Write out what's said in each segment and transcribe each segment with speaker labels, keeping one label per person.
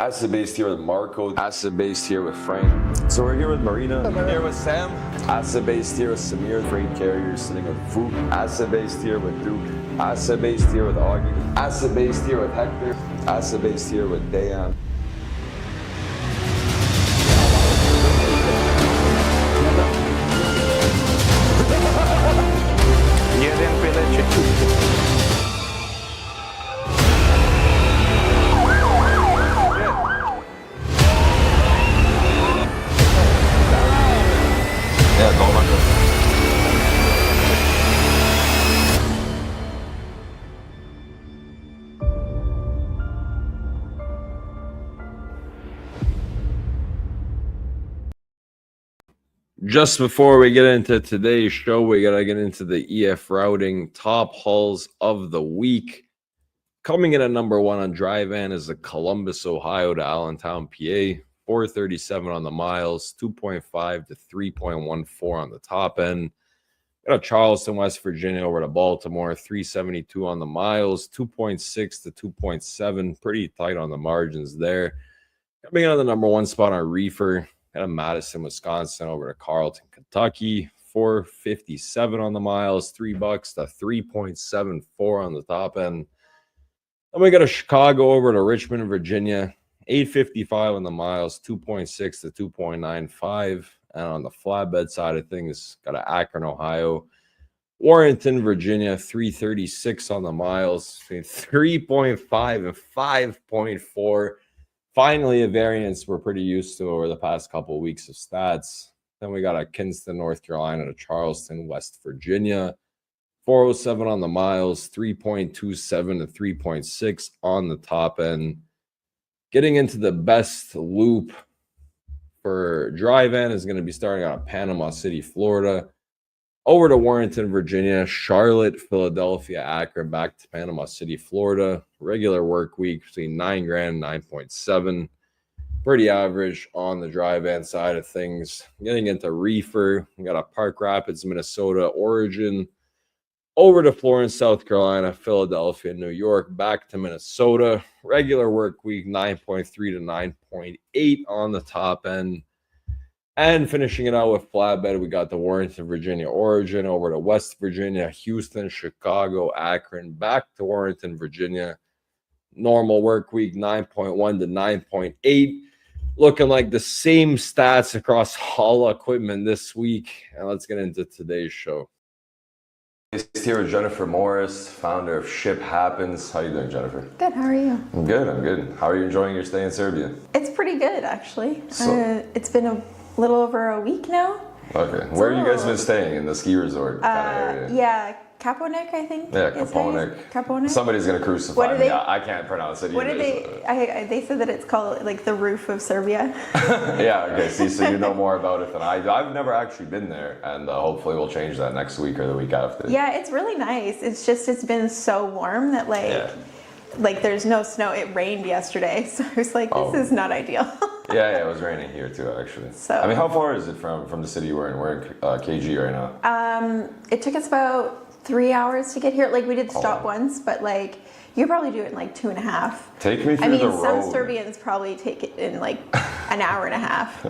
Speaker 1: Acid based here with Marco. Acid based here with Frank. So we're here with Marina.
Speaker 2: I'm here with Sam.
Speaker 1: Acid based here with Samir, freight carrier sitting with Fook. Acid based here with Duke. Acid based here with Augie. Acid based here with Hector. Acid based here with Dayan.
Speaker 2: Jeden pilecie.
Speaker 1: Ja, dolar. Just before we get into today's show, we got to get into the efrouting top hauls of the week. Coming in at number one on dry van is the Columbus, Ohio to Allentown, PA. 437 on the miles, 2.5 to 3.14 on the top end. Got a Charleston, West Virginia over to Baltimore, 372 on the miles, 2.6 to 2.7. Pretty tight on the margins there. Coming in on the number one spot on reefer. Got a Madison, Wisconsin over to Carlton, Kentucky. 457 on the miles, $3 to 3.74 on the top end. Then we got a Chicago over to Richmond, Virginia. 855 on the miles, 2.6 to 2.95. And on the flatbed side of things, got an Akron, Ohio. Warrenton, Virginia, 336 on the miles, between 3.5 and 5.4. Finally, a variance we're pretty used to over the past couple of weeks of stats. Then we got a Kinston, North Carolina to Charleston, West Virginia. 407 on the miles, 3.27 to 3.6 on the top end. Getting into the best loop for dry van is going to be starting out of Panama City, Florida, over to Warrenton, Virginia, Charlotte, Philadelphia, Akron, back to Panama City, Florida. Regular work week between $9,000 and 9.7. Pretty average on the dry van side of things. Getting into reefer, we got a Park Rapids, Minnesota origin, over to Florence, South Carolina, Philadelphia, New York, back to Minnesota. Regular work week, 9.3 to 9.8 on the top end. And finishing it out with flatbed, we got the Warrenton, Virginia origin over to West Virginia, Houston, Chicago, Akron, back to Warrenton, Virginia. Normal work week, 9.1 to 9.8. Looking like the same stats across all equipment this week. And let's get into today's show. Here with Jennifer Morris, founder of Ship Happens. How you doing, Jennifer?
Speaker 3: Good, how are you?
Speaker 1: I'm good. How are you enjoying your stay in Serbia?
Speaker 3: It's pretty good, actually. It's been a little over a week now.
Speaker 1: Okay. Where have you guys been staying? In the ski resort kind of area?
Speaker 3: Yeah, Kaponik, I think.
Speaker 1: Yeah, Kaponik. Somebody's going to crucify me. I can't pronounce it either.
Speaker 3: What did they said that it's called like the roof of Serbia.
Speaker 1: Yeah, okay. See, so you know more about it than I do. I've never actually been there, and hopefully we'll change that next week or the week after.
Speaker 3: Yeah, it's really nice. It's just, it's been so warm that like there's no snow. It rained yesterday, so I was like, this is not ideal.
Speaker 1: Yeah, it was raining here too, actually. So, I mean, how far is it from the city you're in? We're in KG right now.
Speaker 3: It took us about 3 hours to get here. Like, we did stop once, but like, you probably do it in like 2.5.
Speaker 1: Take me through the road.
Speaker 3: Some Serbians probably take it in like an hour and a half.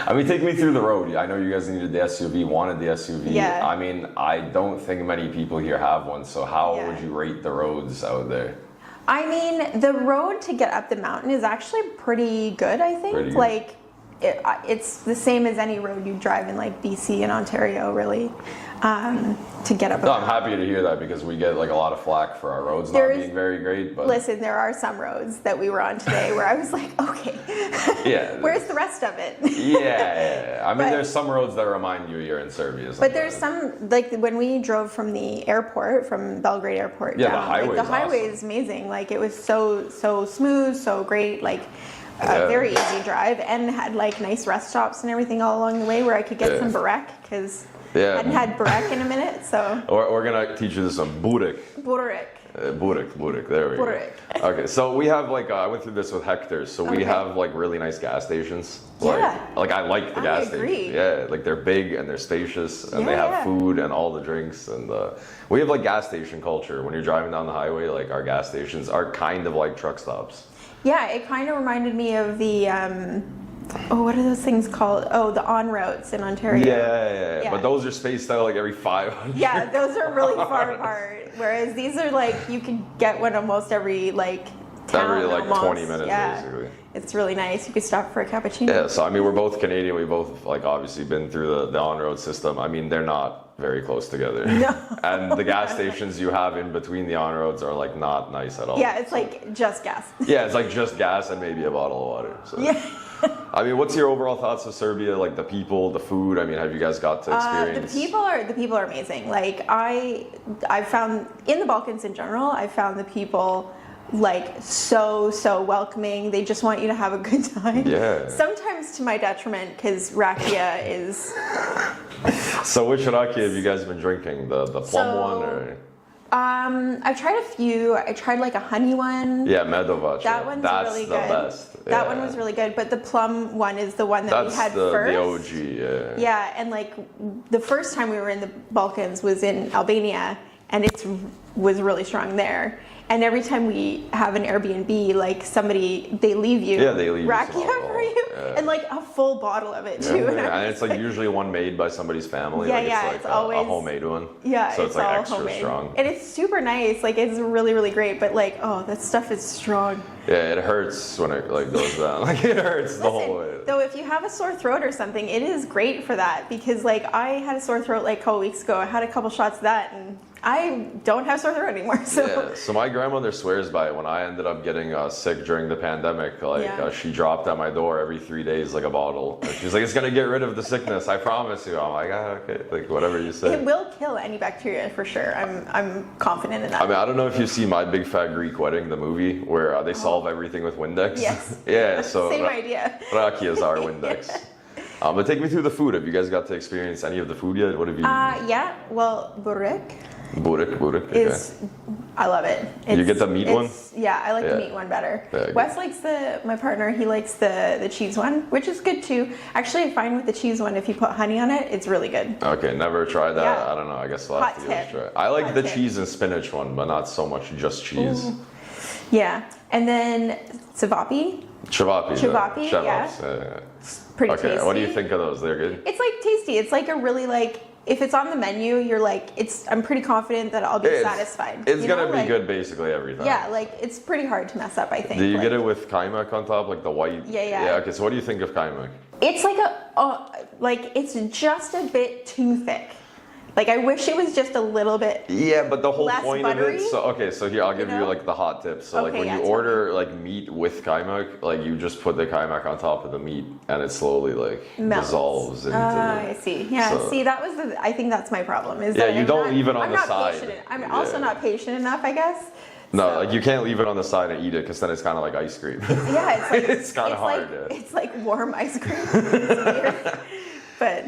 Speaker 1: I mean, take me through the road. I know you guys needed the SUV, wanted the SUV.
Speaker 3: Yeah.
Speaker 1: I mean, I don't think many people here have one, so how would you rate the roads out there?
Speaker 3: I mean, the road to get up the mountain is actually pretty good, I think. Like, it's the same as any road you drive in like BC and Ontario, really, to get up.
Speaker 1: No, I'm happy to hear that because we get like a lot of flack for our roads not being very great. But
Speaker 3: listen, there are some roads that we were on today where I was like, okay, where's the rest of it?
Speaker 1: Yeah. I mean, there's some roads that remind you you're in Serbia.
Speaker 3: But there's some, like when we drove from the airport, from Belgrade Airport down, the highway is amazing. Like, it was so smooth, so great, like a very easy drive, and had like nice rest stops and everything all along the way where I could get some burek, because I hadn't had burek in a minute. So
Speaker 1: we're gonna teach you this on burek.
Speaker 3: Burek.
Speaker 1: Burek, there we go. Okay, so we have like, I went through this with Hector, so we have like really nice gas stations. Like I like the gas stations. Yeah, like they're big and they're spacious and they have food and all the drinks. And we have like gas station culture. When you're driving down the highway, like our gas stations are kind of like truck stops. Yeah, it kind of reminded me of the, what are those things called? Oh, the on-routes in Ontario. Yeah. But those are spaced out like every 500. Yeah, those are really far apart. Whereas these are like, you can get one almost every like town. Every like almost. 20 minutes basically. It's really nice. You could stop for a cappuccino. Yeah, so I mean, we're both Canadian. We both like obviously been through the on-road system. I mean, they're not very close together. No. And the gas stations you have in between the on-roads are like not nice at all. Yeah, it's like just gas. Yeah, it's like just gas and maybe a bottle of water. So. Yeah. I mean, what's your overall thoughts of Serbia? Like the people, the food. I mean, have you guys got to experience? The people are amazing. Like I found in the Balkans in general, I found the people like so welcoming. They just want you to have a good time. Yeah. Sometimes to my detriment, because rakia is. So which rakia have you guys been drinking? The plum one or? I've tried a few. I tried like a honey one. Yeah, medovac. That one's really good. That's the best. That one was really good, but the plum one is the one that we had first. That's the OG, yeah. Yeah, and like the first time we were in the Balkans was in Albania, and it was really strong there. And every time we have an Airbnb, like they leave you. Yeah, they leave rakia for you, and like a full bottle of it too. And it's like usually one made by somebody's family. Yeah, it's like always a homemade one. Yeah, so it's like extra homemade. Strong. And it's super nice. Like it's really great. But like, oh, that stuff is strong. Yeah, it hurts when it like goes down. Like it hurts the whole way. Though if you have a sore throat or something, it is great for that because like I had a sore throat like a couple weeks ago. I had a couple shots of that and I don't have sore throat anymore. So. Yeah, so my grandmother swears by it. When I ended up getting sick during the pandemic, like she dropped at my door every 3 days like a bottle. And she's like, it's gonna get rid of the sickness, I promise you. I'm like, okay, like whatever you say. It will kill any bacteria for sure. I'm confident in that. I mean, I don't know if you see My Big Fat Greek Wedding, the movie, where they solve everything with Windex. Yes. Yeah, so same idea. Rakia is our Windex. But take me through the food. Have you guys got to experience any of the food yet? What have you eaten? Yeah, well, burek. Burek, is, I love it. You get the meat one? Yeah, I like the meat one better. Yeah, Wes likes my partner, he likes the cheese one, which is good too. Actually, I find with the cheese one, if you put honey on it, it's really good. Okay, never tried that. Yeah. I don't know, I guess we'll have to give it a try. I like the cheese and spinach one, but not so much just cheese. Ooh. Yeah, and then cevapi. Cevapi, yeah. It's pretty tasty. Okay, what do you think of those? They're good? It's like tasty. It's like a really like, if it's on the menu, you're like, I'm pretty confident that I'll be satisfied. It's gonna be good basically every time. Yeah, like it's pretty hard to mess up, I think. Do you get it with kaimak on top, like the white? Yeah. Okay, so what do you think of kaimak? It's like it's just a bit too thick. Like I wish it was just a little bit. Yeah, but the whole point buttery. Of it. So here I'll give you like the hot tips. So like when you order like meat with kaimak, like you just put the kaimak on top of the meat, and it slowly like dissolves into. I see. Yeah. So, see, that was I think that's my problem. Is that you don't leave it on the side. I'm also not patient enough, I guess. No, like you can't leave it on the side and eat it because then it's kind of like ice cream. Yeah, it's like it's kind of hard. It's like warm ice cream. It's weird. But.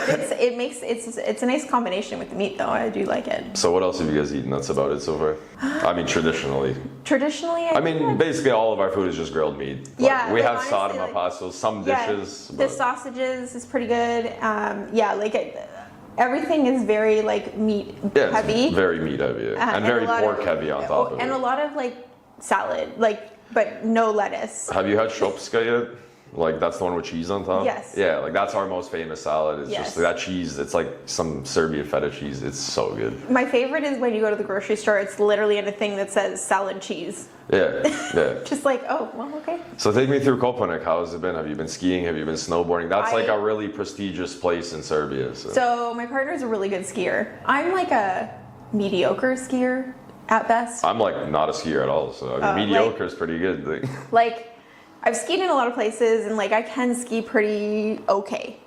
Speaker 1: It's a nice combination with the meat though. I do like it. So what else have you guys eaten that's about it so far? I mean traditionally. I mean basically all of our food is just grilled meat. Yeah. We have sarma pastos, some dishes. The sausages is pretty good. Everything is very like meat heavy. Very meat heavy. And very pork heavy on top of it. And a lot of like salad, but no lettuce. Have you had shopska yet? Like that's the one with cheese on top? Yes. Yeah, like that's our most famous salad. It's just that cheese. It's like some Serbian feta cheese. It's so good. My favorite is when you go to the grocery store, it's literally in a thing that says salad cheese. Yeah. Just like, oh, well, okay. So take me through Kopanik. How has it been? Have you been skiing? Have you been snowboarding? That's like a really prestigious place in Serbia. So my partner's a really good skier. I'm like a mediocre skier at best. I'm like not a skier at all. So I mean, mediocre is pretty good. Like I've skied in a lot of places and like I can ski pretty okay.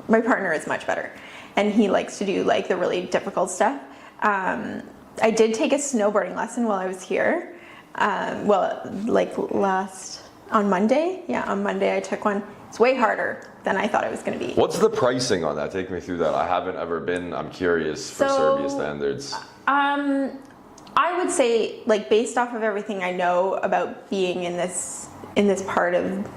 Speaker 1: My partner is much better and he likes to do like the really difficult stuff. I did take a snowboarding lesson while I was here. On Monday. Yeah, on Monday I took one. It's way harder than I thought it was going to be. What's the pricing on that? Take me through that. I haven't ever been. I'm curious for Serbia standards.
Speaker 3: I would say, like, based off of everything I know about being in this part of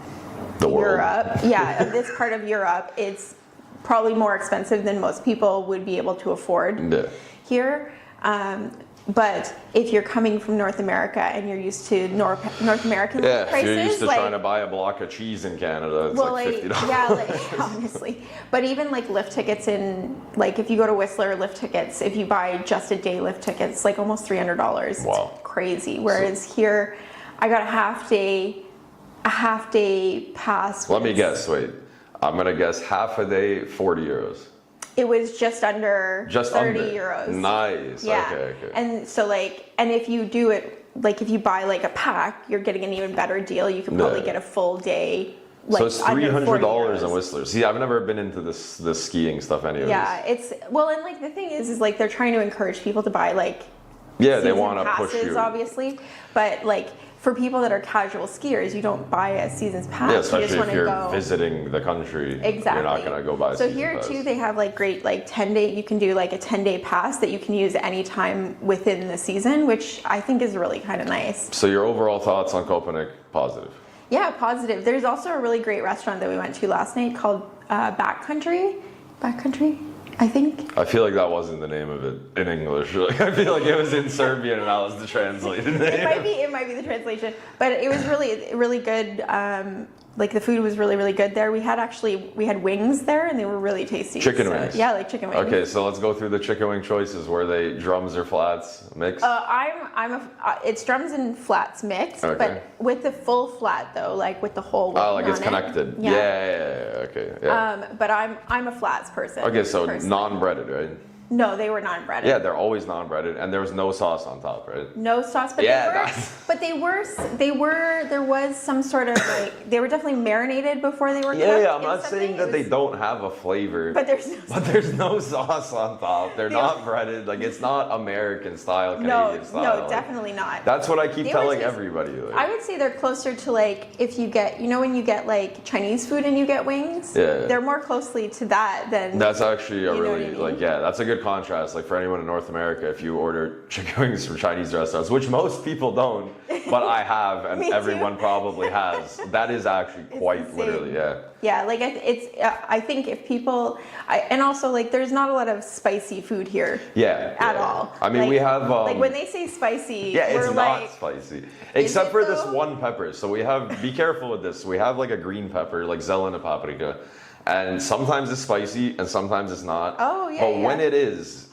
Speaker 1: The world.
Speaker 3: Europe, of this part of Europe, it's probably more expensive than most people would be able to afford here. But if you're coming from North America and you're used to North American prices,
Speaker 1: if you're used to
Speaker 3: like,
Speaker 1: trying to buy a block of cheese in Canada, it's like $50.
Speaker 3: Yeah, like, honestly. But even like lift tickets in, like if you go to Whistler, lift tickets, if you buy just a day lift tickets, like almost $300.
Speaker 1: Wow.
Speaker 3: It's crazy. Whereas here, I got a half day pass.
Speaker 1: Let me guess, wait. I'm going to guess half a day, 40 euros.
Speaker 3: It was just under 30 euros.
Speaker 1: Nice.
Speaker 3: Yeah.
Speaker 1: Okay.
Speaker 3: And so like, and if you do it, like if you buy like a pack, you're getting an even better deal. You can probably get a full day. Like,
Speaker 1: so it's $300 in Whistler. See, I've never been into this skiing stuff anyways.
Speaker 3: Yeah, it's, well, and like the thing is like they're trying to encourage people to buy like
Speaker 1: they want to push you.
Speaker 3: Obviously, but like for people that are casual skiers, you don't buy a season's pass.
Speaker 1: Yeah, especially
Speaker 3: you just
Speaker 1: if you're
Speaker 3: go.
Speaker 1: Visiting the country.
Speaker 3: Exactly.
Speaker 1: You're not going to go buy a
Speaker 3: So
Speaker 1: season
Speaker 3: here
Speaker 1: pass.
Speaker 3: too, they have like great like 10-day. You can do like a 10-day pass that you can use anytime within the season, which I think is really kind of nice.
Speaker 1: So your overall thoughts on Copenhagen? Positive.
Speaker 3: Yeah, positive. There's also a really great restaurant that we went to last night called Backcountry, I think.
Speaker 1: I feel like that wasn't the name of it in English. I feel like it was in Serbian and that was the translated name.
Speaker 3: It might be the translation, but it was really good. Like the food was really good there. We had wings there and they were really tasty.
Speaker 1: Chicken wings.
Speaker 3: Yeah, like chicken wings.
Speaker 1: Okay, so let's go through the chicken wing choices. Were they drums or flats mixed?
Speaker 3: It's drums and flats mixed, but with the full flat though, like with the whole wing.
Speaker 1: Oh, like it's connected. Yeah. Okay. Yeah.
Speaker 3: But I'm a flats person.
Speaker 1: Okay, so non-breaded, right?
Speaker 3: No, they were non-breaded.
Speaker 1: Yeah, they're always non-breaded, and there was no sauce on top, right?
Speaker 3: No sauce, but there was some sort of like, they were definitely marinated before they were cooked.
Speaker 1: Yeah, I'm not saying that they don't have a flavor,
Speaker 3: but there's
Speaker 1: no sauce on top. They're not breaded, like it's not American style, Canadian style.
Speaker 3: No, definitely not.
Speaker 1: That's what I keep telling everybody. Like.
Speaker 3: I would say they're closer to like if you get, when you get like Chinese food and you get wings, they're more closely to that than.
Speaker 1: That's actually a really that's a good contrast. Like for anyone in North America, if you order chicken wings from Chinese restaurants, which most people don't, but I have, and everyone probably has, that is actually quite literally,
Speaker 3: Yeah, like I think if people, and also like there's not a lot of spicy food here. At all.
Speaker 1: I mean,
Speaker 3: like,
Speaker 1: we have
Speaker 3: like when they say spicy,
Speaker 1: it's not spicy, except for this one pepper. So we have, be careful with this. We have like a green pepper, like zelena paprika. And sometimes it's spicy and sometimes it's not.
Speaker 3: Oh, yeah.
Speaker 1: But when it is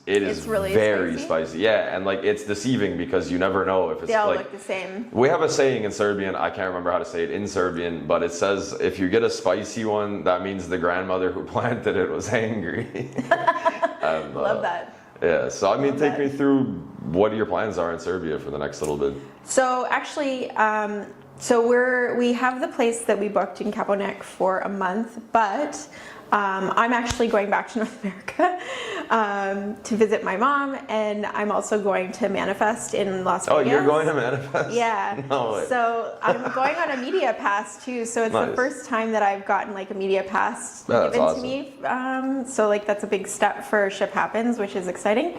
Speaker 3: really
Speaker 1: very spicy. Yeah, and like it's deceiving because you never know if it's
Speaker 3: they all
Speaker 1: like.
Speaker 3: Look the same.
Speaker 1: We have a saying in Serbian, I can't remember how to say it in Serbian, but it says if you get a spicy one, that means the grandmother who planted it was angry. And,
Speaker 3: love that.
Speaker 1: Yeah, so I mean, take me through what your plans are in Serbia for the next little bit.
Speaker 3: So actually, we have the place that we booked in Kaponek for a month, but I'm actually going back to North America to visit my mom, and I'm also going to Manifest in Las Vegas.
Speaker 1: Oh, you're going to Manifest?
Speaker 3: Yeah.
Speaker 1: No way.
Speaker 3: So I'm going on a media pass too. So it's the first time that I've gotten like a media pass given to me. So like that's a big step for Ship Happens, which is exciting.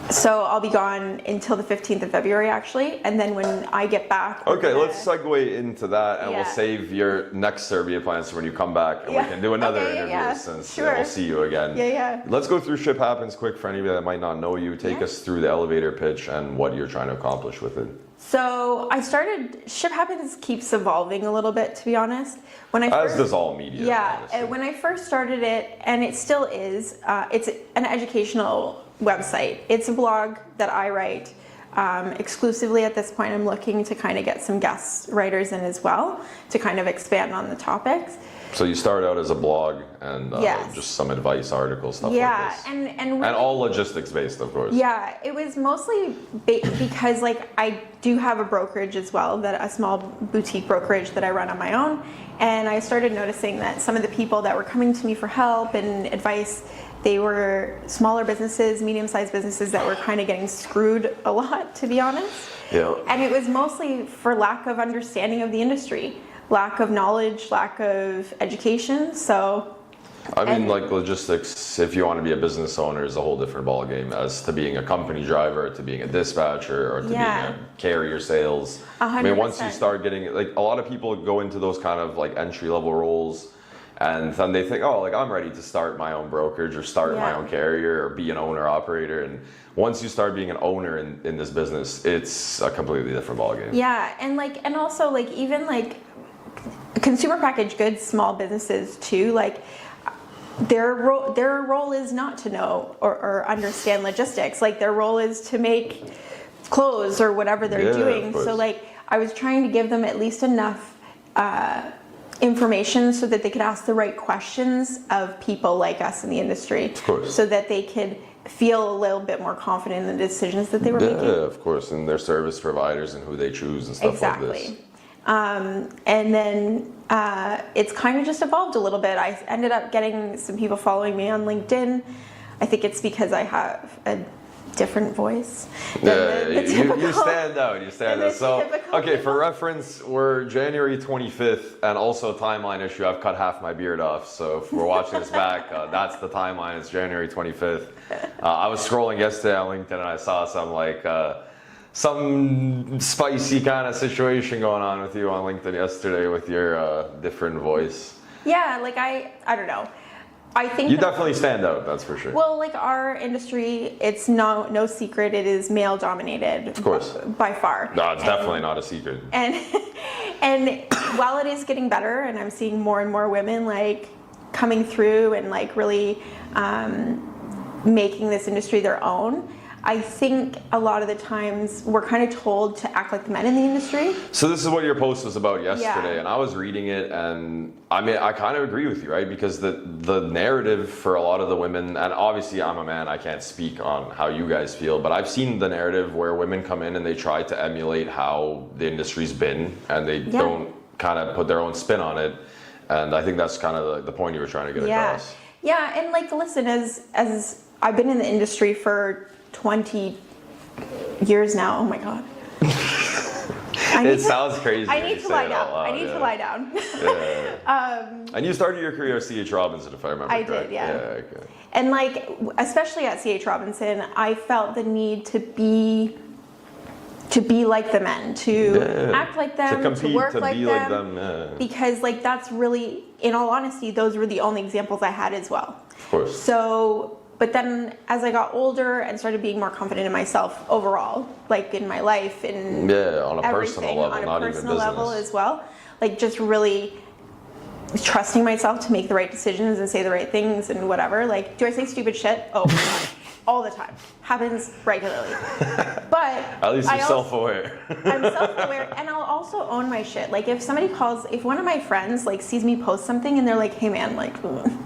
Speaker 3: So I'll be gone until the 15th of February, actually, and then when I get back.
Speaker 1: Okay, let's segue into that, and we'll save your next Serbia plans for when you come back, and we can do another interview since we'll see you again.
Speaker 3: Yeah.
Speaker 1: Let's go through Ship Happens quick for anybody that might not know you. Take us through the elevator pitch and what you're trying to accomplish with it.
Speaker 3: So Ship Happens keeps evolving a little bit, to be honest.
Speaker 1: As does all media.
Speaker 3: Yeah, and when I first started it, and it still is, it's an educational website. It's a blog that I write exclusively at this point. I'm looking to kind of get some guest writers in as well to kind of expand on the topics.
Speaker 1: So you start out as a blog and just some advice articles, stuff like this.
Speaker 3: And
Speaker 1: all logistics based, of course.
Speaker 3: Yeah, it was mostly because like I do have a brokerage as well, a small boutique brokerage that I run on my own, and I started noticing that some of the people that were coming to me for help and advice, they were smaller businesses, medium-sized businesses that were kind of getting screwed a lot, to be honest.
Speaker 1: Yeah.
Speaker 3: And it was mostly for lack of understanding of the industry, lack of knowledge, lack of education. So
Speaker 1: I mean, like logistics, if you want to be a business owner, is a whole different ballgame as to being a company driver, to being a dispatcher, or to being a carrier sales.
Speaker 3: 100%.
Speaker 1: I mean, once you start getting, like, a lot of people go into those kind of like entry-level roles, and then they think, oh, like, I'm ready to start my own brokerage or start my own carrier or be an owner-operator. And once you start being an owner in this business, it's a completely different ballgame.
Speaker 3: Yeah, and also, like, even, like, consumer packaged goods, small businesses, too, like, their role is not to know or understand logistics. Like, their role is to make clothes or whatever they're doing. So, like, I was trying to give them at least enough information so that they could ask the right questions of people like us in the industry, so that they could feel a little bit more confident in the decisions that they were making.
Speaker 1: Yeah, of course, and their service providers and who they choose and stuff like this.
Speaker 3: And then it's kind of just evolved a little bit. I ended up getting some people following me on LinkedIn. I think it's because I have a different voice.
Speaker 1: Yeah, you stand out. You stand out. So, okay, for reference, we're January 25th, and also timeline issue. I've cut half my beard off, so if we're watching this back, that's the timeline. It's January 25th. I was scrolling yesterday on LinkedIn, and I saw some spicy kind of situation going on with you on LinkedIn yesterday with your different voice.
Speaker 3: Yeah, like I don't know. I think
Speaker 1: you definitely stand out, that's for sure.
Speaker 3: Well, like our industry, it's no secret, it is male dominated.
Speaker 1: Of course.
Speaker 3: By far.
Speaker 1: No, it's definitely not a secret.
Speaker 3: And while it is getting better, and I'm seeing more and more women like coming through and like really making this industry their own, I think a lot of the times we're kind of told to act like the men in the industry.
Speaker 1: So this is what your post was about yesterday, and I was reading it, and I mean, I kind of agree with you, right? Because the narrative for a lot of the women, and obviously I'm a man, I can't speak on how you guys feel, but I've seen the narrative where women come in and they try to emulate how the industry's been, and they don't kind of put their own spin on it. And I think that's kind of the point you were trying to get across.
Speaker 3: Yeah, and like, listen, as I've been in the industry for 20 years now. Oh my God.
Speaker 1: Sounds crazy.
Speaker 3: I need to lie down. I need to lie down.
Speaker 1: And you started your career at C.H. Robinson, if I remember correctly.
Speaker 3: I did, yeah.
Speaker 1: Okay.
Speaker 3: And like, especially at C.H. Robinson, I felt the need to be like the men, to act like them,
Speaker 1: to compete,
Speaker 3: to work
Speaker 1: to
Speaker 3: like
Speaker 1: be
Speaker 3: them.
Speaker 1: Like them.
Speaker 3: Because like that's really, in all honesty, those were the only examples I had as well.
Speaker 1: Of course.
Speaker 3: So, but then as I got older and started being more confident in myself overall, like in my life and
Speaker 1: on a personal level,
Speaker 3: on a
Speaker 1: not
Speaker 3: personal
Speaker 1: even
Speaker 3: level
Speaker 1: business.
Speaker 3: as well, like just really trusting myself to make the right decisions and say the right things and whatever. Like, do I say stupid shit? Oh, all the time. Happens regularly. But
Speaker 1: at least you're self-aware.
Speaker 3: I'm self-aware, and I'll also own my shit. Like, if one of my friends like sees me post something and they're like, "Hey man, like,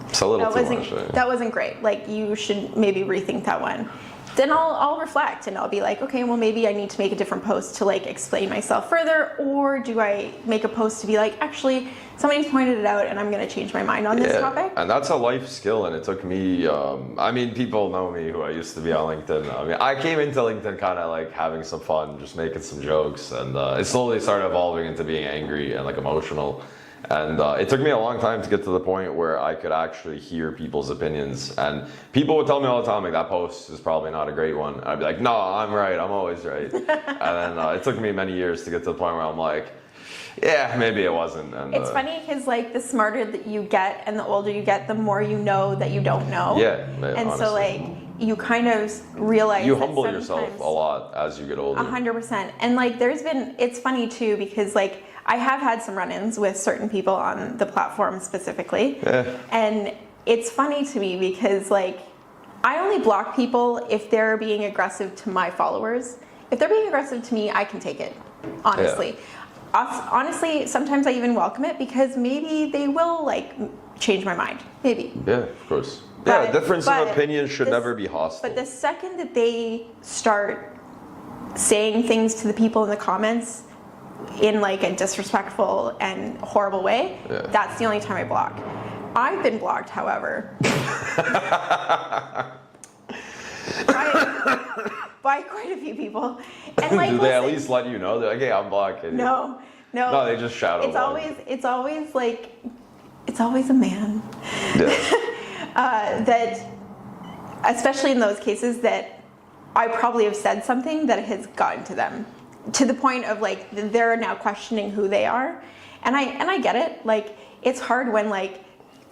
Speaker 1: it's a little too much.
Speaker 3: That wasn't great. Like, you should maybe rethink that one." Then I'll reflect and I'll be like, okay, well maybe I need to make a different post to like explain myself further, or do I make a post to be like, actually, somebody's pointed it out and I'm going to change my mind on this topic?
Speaker 1: And that's a life skill, and it took me, I mean, people know me who I used to be on LinkedIn. I mean, I came into LinkedIn kind of like having some fun, just making some jokes, and it slowly started evolving into being angry and like emotional. And it took me a long time to get to the point where I could actually hear people's opinions. And people would tell me all the time, like, that post is probably not a great one. And I'd be like, no, I'm right. I'm always right. And then it took me many years to get to the point where I'm like, yeah, maybe it wasn't. And,
Speaker 3: it's funny because, like, the smarter that you get and the older you get, the more you know that you don't know.
Speaker 1: Yeah,
Speaker 3: and
Speaker 1: honestly.
Speaker 3: so, like, you kind of realize
Speaker 1: you humble yourself a lot as you get older.
Speaker 3: 100%. And, like, it's funny, too, because, like, I have had some run-ins with certain people on the platform specifically. And it's funny to me because, like, I only block people if they're being aggressive to my followers. If they're being aggressive to me, I can take it, honestly. Honestly, sometimes I even welcome it because maybe they will, like, change my mind. Maybe.
Speaker 1: Yeah, of course. Yeah, difference of opinion should never be hostile.
Speaker 3: But the second that they start saying things to the people in the comments in like a disrespectful and horrible way, that's the only time I block. I've been blocked, however, by quite a few people. And like,
Speaker 1: do they at least let you know? They're like, hey, I'm blocked.
Speaker 3: No,
Speaker 1: they just shadow.
Speaker 3: It's always like it's always a man. That, especially in those cases that I probably have said something that has gotten to them, to the point of like they're now questioning who they are, and I get it. Like it's hard when like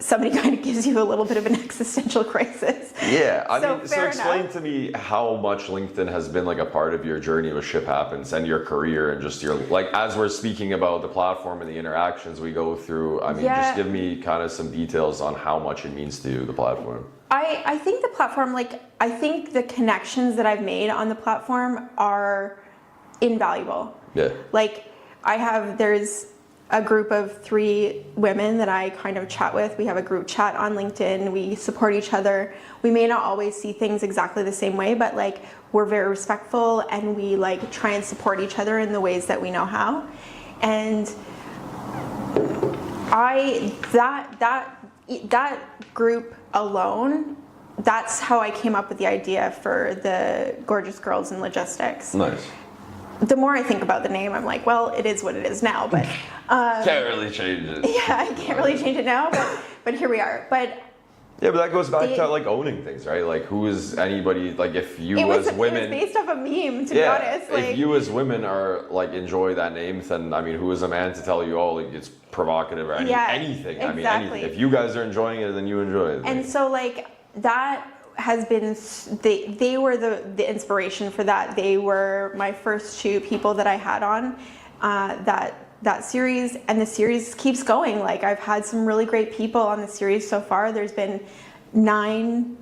Speaker 3: somebody kind of gives you a little bit of an existential crisis.
Speaker 1: Yeah, I mean, so explain to me how much LinkedIn has been like a part of your journey with Ship Happens and your career and just your, like, as we're speaking about the platform and the interactions we go through, I mean, just give me kind of some details on how much it means to you, the platform.
Speaker 3: I think the platform, like, I think the connections that I've made on the platform are invaluable. Yeah. Like, there's a group of 3 women that I kind of chat with. We have a group chat on LinkedIn. We support each other. We may not always see things exactly the same way, but like we're very respectful and we like try and support each other in the ways that we know how. And that group alone, that's how I came up with the idea for the Gorgeous Girls in Logistics. Nice. The more I think about the name, I'm like, well, it is what it is now, but
Speaker 1: can't really change it.
Speaker 3: Yeah, I can't really change it now, but here we are. But
Speaker 1: yeah, but that goes back to like owning things, right? Like, who is anybody? Like, if you as women,
Speaker 3: it was based off a meme, to be honest.
Speaker 1: Like, if you as women are like enjoy that name, then I mean, who is a man to tell you, oh, like it's provocative or anything? Exactly. I mean, anything. If you guys are enjoying it, then you enjoy it.
Speaker 3: And so, like that has been, they were the inspiration for that. They were my first 2 people that I had on that series, and the series keeps going. Like, I've had some really great people on the series so far. There's been 9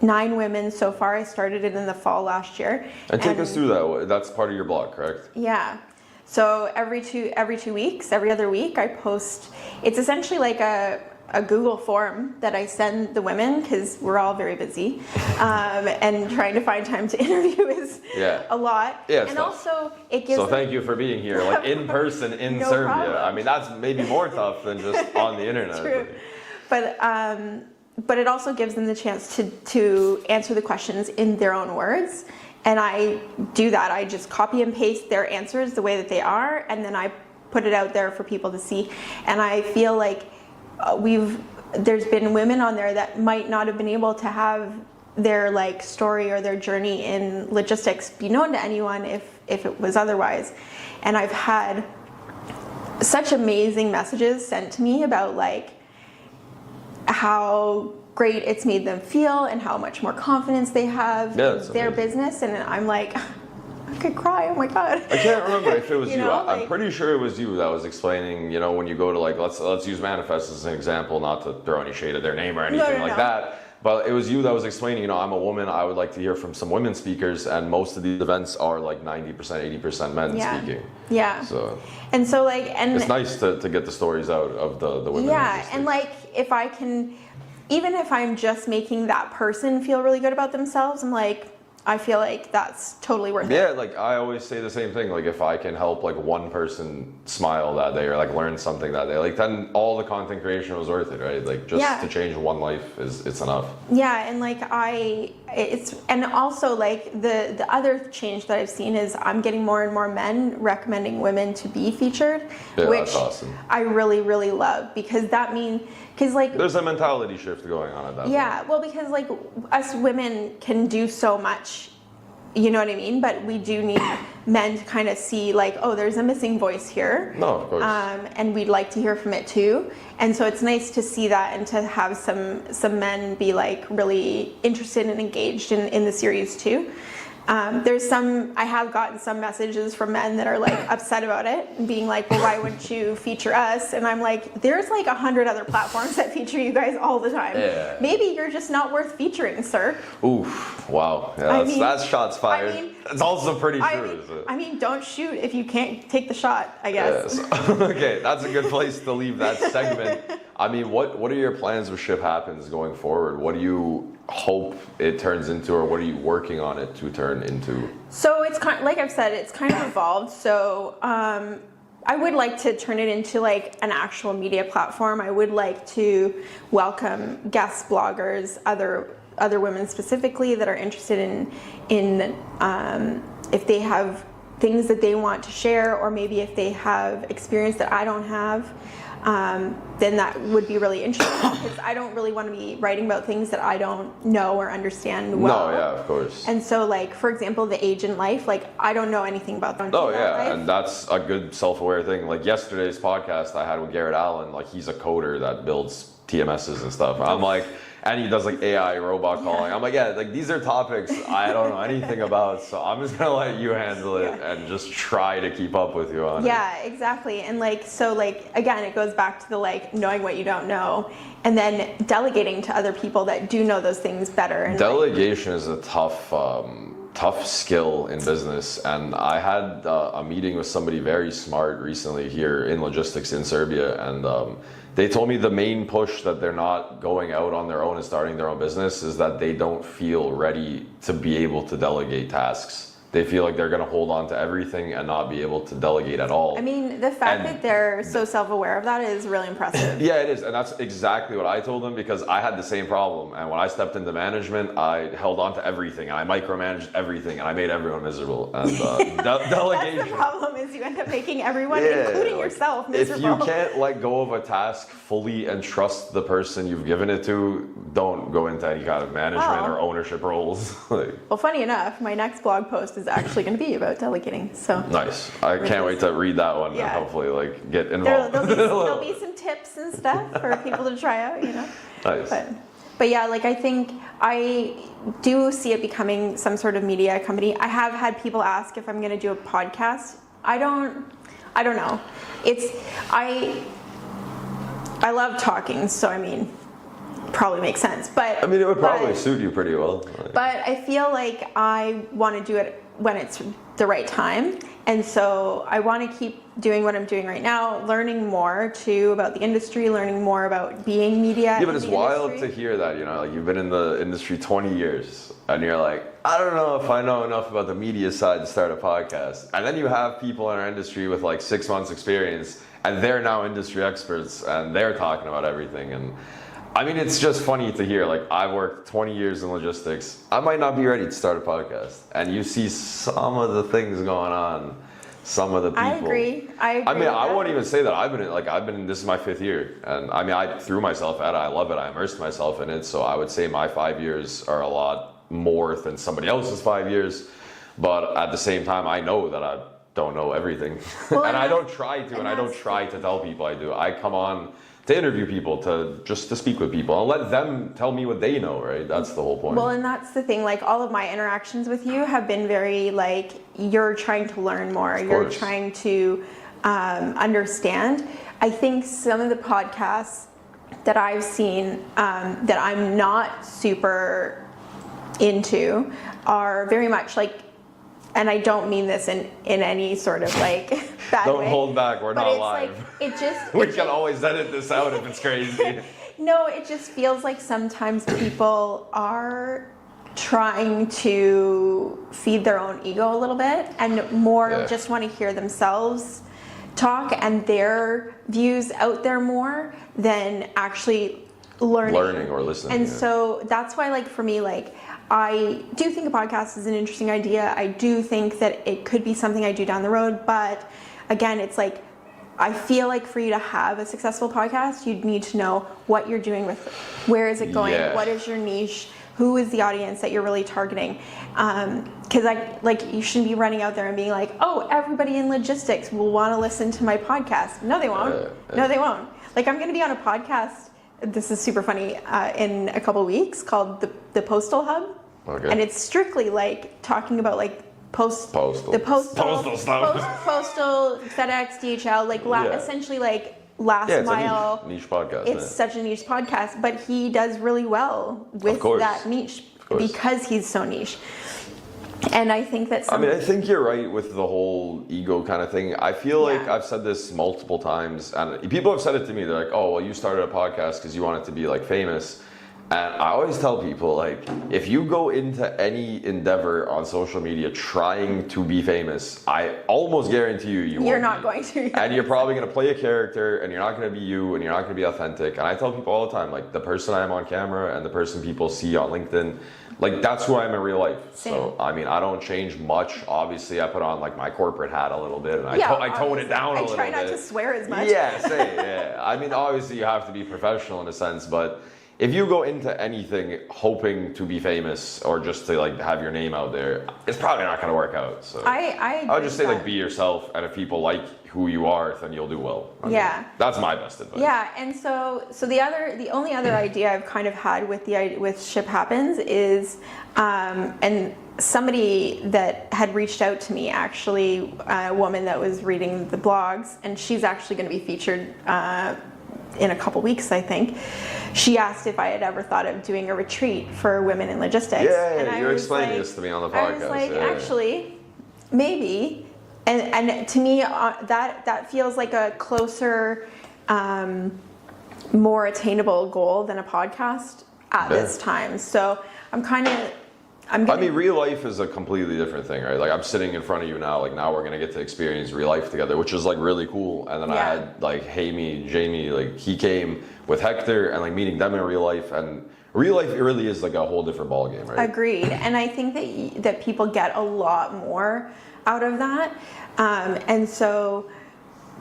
Speaker 3: women so far. I started it in the fall last year.
Speaker 1: And take us through that. That's part of your blog, correct?
Speaker 3: Yeah. So every 2 weeks, every other week, I post. It's essentially like a Google form that I send the women, because we're all very busy, and trying to find time to interview is a lot. Yeah, and tough. Also it gives.
Speaker 1: So thank you for being here, like in person in Serbia.
Speaker 3: Problem.
Speaker 1: I mean, that's maybe more tough than just on the internet.
Speaker 3: True, but it also gives them the chance to answer the questions in their own words, and I do that. I just copy and paste their answers the way that they are, and then I put it out there for people to see, and I feel like. There's been women on there that might not have been able to have their like story or their journey in logistics be known to anyone if it was otherwise. And I've had such amazing messages sent to me about like how great it's made them feel and how much more confidence they have in their business. And I'm like, I could cry, oh my God.
Speaker 1: I can't remember if it was you. I'm pretty sure it was you that was explaining, you know, when you go to like, let's use Manifest as an example, not to throw any shade at their name or anything that. But it was you that was explaining, you know, I'm a woman, I would like to hear from some women speakers, and most of these events are like 90%, 80% men speaking.
Speaker 3: Yeah. And so like, and
Speaker 1: it's nice to get the stories out of the women.
Speaker 3: Yeah, and like, if I can, even if I'm just making that person feel really good about themselves, I'm like, I feel like that's totally worth it.
Speaker 1: Yeah, like I always say the same thing. Like if I can help like one person smile that day or like learn something that day, like then all the content creation was worth it, right? Like just to change one life it's enough.
Speaker 3: Yeah, and like and also like the other change that I've seen is I'm getting more and more men recommending women to be featured, which that's awesome. I really, really love, because that means like
Speaker 1: there's a mentality shift going on at that point.
Speaker 3: Well, because like us women can do so much, you know what I mean? But we do need men to kind of see like, oh, there's a missing voice here.
Speaker 1: No, of course.
Speaker 3: And we'd like to hear from it too. And so it's nice to see that and to have some men be like really interested and engaged in the series too. I have gotten some messages from men that are like upset about it and being like, well, why wouldn't you feature us? And I'm like, there's like 100 other platforms that feature you guys all the time. Yeah. Maybe you're just not worth featuring, sir.
Speaker 1: Oof, wow. Yeah, that's shots fired. It's also pretty true.
Speaker 3: I mean, don't shoot if you can't take the shot, I guess.
Speaker 1: Yes. Okay, that's a good place to leave that segment. I mean, what are your plans with Ship Happens going forward? What do you hope it turns into, or what are you working on it to turn into?
Speaker 3: So it's kind of, like I've said, it's kind of evolved. So I would like to turn it into like an actual media platform. I would like to welcome guest bloggers, other women specifically that are interested in if they have things that they want to share, or maybe if they have experience that I don't have, then that would be really interesting, because I don't really want to be writing about things that I don't know or understand well.
Speaker 1: No, yeah, of course.
Speaker 3: And so, like, for example, the agent life, like, I don't know anything about that.
Speaker 1: Oh, yeah,
Speaker 3: life.
Speaker 1: and that's a good self-aware thing. Like, yesterday's podcast I had with Garrett Allen, like, he's a coder that builds TMSs and stuff. I'm like, and he does like AI robot calling. I'm like, yeah, like these are topics I don't know anything about, so I'm just gonna let you handle it and just try to keep up with you on it.
Speaker 3: Yeah, exactly. And like, so like, again, it goes back to the like knowing what you don't know, and then delegating to other people that do know those things better. And
Speaker 1: delegation is a tough skill in business, and I had a meeting with somebody very smart recently here in logistics in Serbia, and they told me the main push that they're not going out on their own and starting their own business is that they don't feel ready to be able to delegate tasks. They feel like they're going to hold on to everything and not be able to delegate at all.
Speaker 3: I mean, the fact that they're so self-aware of that is really impressive.
Speaker 1: Yeah, it is. And that's exactly what I told them, because I had the same problem. And when I stepped into management, I held on to everything. And I micromanaged everything. And I made everyone miserable. And delegation.
Speaker 3: That's the problem, is you end up making everyone, including yourself, miserable.
Speaker 1: If you can't let go of a task fully and trust the person you've given it to, don't go into any kind of management or ownership roles.
Speaker 3: Well, funny enough, my next blog post is actually going to be about delegating. So
Speaker 1: nice. I can't wait to read that one and hopefully like get involved.
Speaker 3: There'll be some tips and stuff for people to try out, you know.
Speaker 1: Nice.
Speaker 3: But yeah, like I think I do see it becoming some sort of media company. I have had people ask if I'm going to do a podcast. I don't know. I love talking, so I mean, probably makes sense. But
Speaker 1: I mean, it would probably suit you pretty well.
Speaker 3: But I feel like I want to do it when it's the right time, and so I want to keep doing what I'm doing right now, learning more too about the industry, learning more about being media.
Speaker 1: Yeah, but it's wild to hear that, you know, like you've been in the industry 20 years and you're like, I don't know if I know enough about the media side to start a podcast. And then you have people in our industry with like 6 months experience, and they're now industry experts and they're talking about everything. And I mean, it's just funny to hear, like, I've worked 20 years in logistics. I might not be ready to start a podcast. And you see some of the things going on, some of the people.
Speaker 3: I agree.
Speaker 1: I mean, I won't even say that. This is my 5th year. And I mean, I threw myself at it. I love it. I immersed myself in it. So I would say my 5 years are a lot more than somebody else's 5 years. But at the same time, I know that I don't know everything. Well, and I don't try to, and I don't try to tell people I do. I come on to interview people, to speak with people and let them tell me what they know, right? That's the whole point.
Speaker 3: Well, and that's the thing, like all of my interactions with you have been very like, you're trying to learn more, you're trying to understand. I think some of the podcasts that I've seen that I'm not super into are very much like, and I don't mean this in any sort of like bad way.
Speaker 1: Don't hold back, we're not live.
Speaker 3: Like,
Speaker 1: we can always edit this out if it's crazy.
Speaker 3: No, it just feels like sometimes people are trying to feed their own ego a little bit and more just want to hear themselves talk and their views out there more than actually learning
Speaker 1: or listening.
Speaker 3: And so that's why, like, for me, like, I do think a podcast is an interesting idea. I do think that it could be something I do down the road. But again, it's like, I feel like for you to have a successful podcast, you'd need to know what you're doing with it. Where is it going? What is your niche? Who is the audience that you're really targeting? Because you shouldn't be running out there and being like, oh, everybody in logistics will want to listen to my podcast. No, they won't. No, they won't. Like, I'm going to be on a podcast. This is super funny, in a couple weeks, called the Postal Hub. Okay. And it's strictly like talking about like postal stuff. Postal, FedEx, DHL, like essentially like last mile.
Speaker 1: A niche podcast.
Speaker 3: It's such a niche podcast, but he does really well with that niche because he's so niche. And I think that
Speaker 1: I think you're right with the whole ego kind of thing. I feel like I've said this multiple times, and people have said it to me. They're like, oh, well, you started a podcast because you wanted to be like famous. And I always tell people, like, if you go into any endeavor on social media trying to be famous, I almost guarantee you're
Speaker 3: won't not going to.
Speaker 1: And you're probably going to play a character, and you're not going to be you, and you're not going to be authentic. And I tell people all the time, like, the person I am on camera and the person people see on LinkedIn, like, that's who I am in real life.
Speaker 3: Same.
Speaker 1: So, I mean, I don't change much. Obviously, I put on, like, my corporate hat a little bit, and I tone it down a little bit.
Speaker 3: I try not to swear as much.
Speaker 1: Yeah, same, yeah. I mean, obviously, you have to be professional in a sense, but if you go into anything hoping to be famous or just to like have your name out there, it's probably not going to work out. So
Speaker 3: I
Speaker 1: would just say like be yourself, and if people like who you are, then you'll do well. I mean, that's my best advice.
Speaker 3: Yeah, and so the only other idea I've kind of had with Ship Happens is, and somebody that had reached out to me, actually, a woman that was reading the blogs, and she's actually going to be featured in a couple weeks, I think. She asked if I had ever thought of doing a retreat for women in logistics.
Speaker 1: Yeah, you were explaining this to me on the podcast.
Speaker 3: I was like, actually, maybe. And to me, that feels like a closer, more attainable goal than a podcast at this time. So I mean,
Speaker 1: real life is a completely different thing, right? Like, I'm sitting in front of you now, like, now we're going to get to experience real life together, which is, like, really cool. And then I had, like, Jamie, like, he came with Hector, and, like, meeting them in real life. And real life, it really is, like, a whole different ballgame, right?
Speaker 3: Agreed. And I think that people get a lot more out of that. And so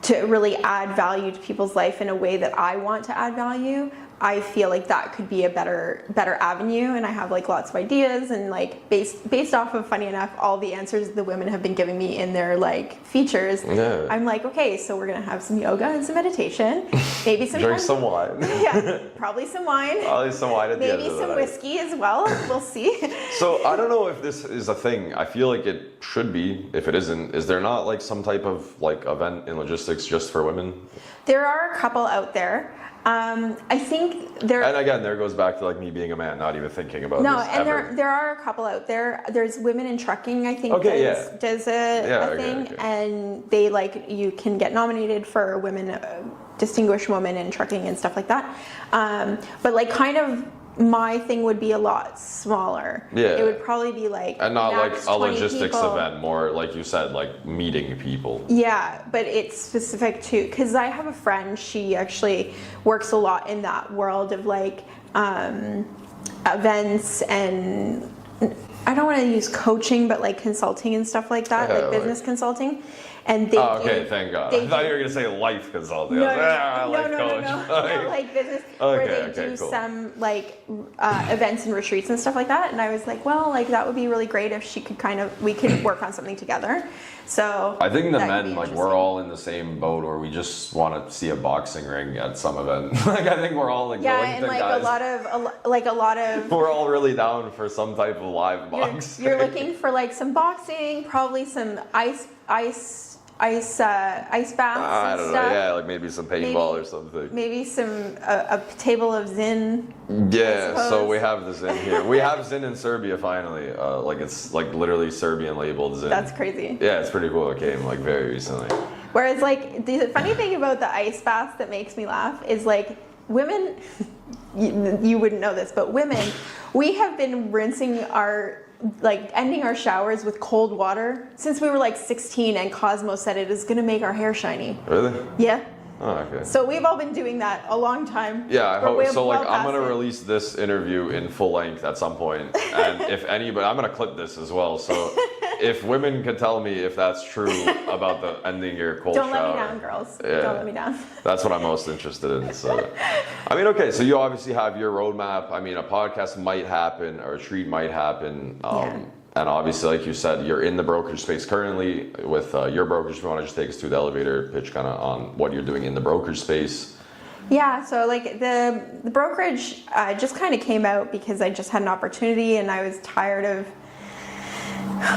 Speaker 3: to really add value to people's life in a way that I want to add value, I feel like that could be a better avenue, and I have like lots of ideas, and like based off of, funny enough, all the answers the women have been giving me in their like features. Yeah. I'm like, okay, so we're gonna have some yoga and some meditation, maybe some
Speaker 1: drink some wine.
Speaker 3: Yeah, probably some wine.
Speaker 1: Probably some wine at the end
Speaker 3: maybe
Speaker 1: of the
Speaker 3: some
Speaker 1: night.
Speaker 3: Whiskey as well. We'll see.
Speaker 1: So I don't know if this is a thing. I feel like it should be. If it isn't, is there not like some type of like event in logistics just for women?
Speaker 3: There are a couple out there. I think there.
Speaker 1: And again, there goes back to like me being a man, not even thinking about
Speaker 3: no,
Speaker 1: this.
Speaker 3: No, and
Speaker 1: ever.
Speaker 3: there are a couple out there. There's Women in Trucking, I think, does a thing, and they like you can get nominated for women, distinguished women in trucking and stuff like that. But like kind of. My thing would be a lot smaller.
Speaker 1: Yeah.
Speaker 3: It would probably be like
Speaker 1: and not like a logistics
Speaker 3: people.
Speaker 1: Event, more like you said, like meeting people.
Speaker 3: Yeah, but it's specific to, because I have a friend, she actually works a lot in that world of like events, and I don't want to use coaching, but like consulting and stuff like that, like business consulting. And they
Speaker 1: thank God. I thought you were going to say life consulting.
Speaker 3: No,
Speaker 1: no,
Speaker 3: like business, where they do some like events and retreats and stuff like that. And I was like, well, like that would be really great if she could we could work on something together. So
Speaker 1: I think the men, like we're all in the same boat, or we just want to see a boxing ring at some event. Like I think we're all like
Speaker 3: and like
Speaker 1: guys.
Speaker 3: a lot of
Speaker 1: we're all really down for some type of live boxing.
Speaker 3: You're looking for like some boxing, probably some ice baths.
Speaker 1: I don't know. Yeah, like maybe some paintball or something.
Speaker 3: Maybe some a table of Zen.
Speaker 1: Yeah, so we have the Zen here. We have Zen in Serbia finally. Like it's like literally Serbian labeled Zen.
Speaker 3: That's crazy.
Speaker 1: Yeah, it's pretty cool. It came like very recently.
Speaker 3: Whereas like the funny thing about the ice baths that makes me laugh is like women. You wouldn't know this, but women, we have been rinsing ending our showers with cold water since we were like 16, and Cosmo said it is going to make our hair shiny.
Speaker 1: Really?
Speaker 3: Yeah.
Speaker 1: Oh, okay.
Speaker 3: So we've all been doing that a long time.
Speaker 1: Yeah, I hope so. Like, I'm gonna release this interview in full length at some point, and if anybody, I'm gonna clip this as well. So, if women could tell me if that's true about the ending your cold shower.
Speaker 3: Don't let me down, girls. Yeah, don't let me down.
Speaker 1: That's what I'm most interested in. So, I mean, okay. So you obviously have your roadmap. I mean, a podcast might happen, a retreat might happen. And obviously, like you said, you're in the brokerage space currently with your brokerage. If you want to just take us through the elevator pitch kind of on what you're doing in the brokerage space.
Speaker 3: Yeah, so like the brokerage just kind of came out because I just had an opportunity, and I was tired of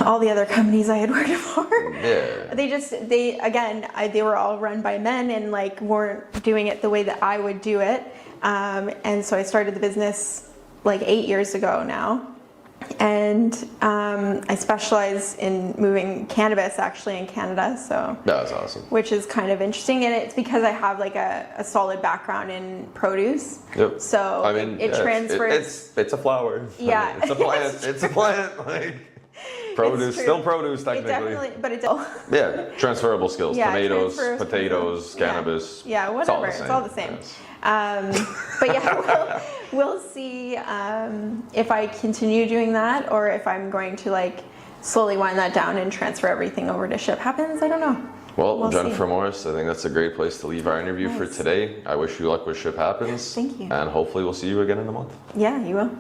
Speaker 3: all the other companies I had worked for.
Speaker 1: Yeah.
Speaker 3: They were all run by men and like weren't doing it the way that I would do it. And so I started the business like 8 years ago now. And I specialize in moving cannabis actually in Canada, so
Speaker 1: that's awesome.
Speaker 3: Which is kind of interesting, and it's because I have like a solid background in produce.
Speaker 1: Yep.
Speaker 3: So I mean, it transfers.
Speaker 1: It's a flower.
Speaker 3: Yeah,
Speaker 1: I mean, it's a plant. It's a plant. Like produce, still produce technically.
Speaker 3: It definitely, but it's
Speaker 1: yeah, transferable skills.
Speaker 3: Yeah,
Speaker 1: tomatoes, potatoes, cannabis.
Speaker 3: Yeah, whatever. It's all the same. Yes. But yeah, we'll see if I continue doing that or if I'm going to like slowly wind that down and transfer everything over to Ship Happens. I don't know.
Speaker 1: Well, Jennifer Morris, I think that's a great place to leave our interview for today. I wish you luck with Ship Happens.
Speaker 3: Thank you.
Speaker 1: And hopefully we'll see you again in a month.
Speaker 3: Yeah, you will.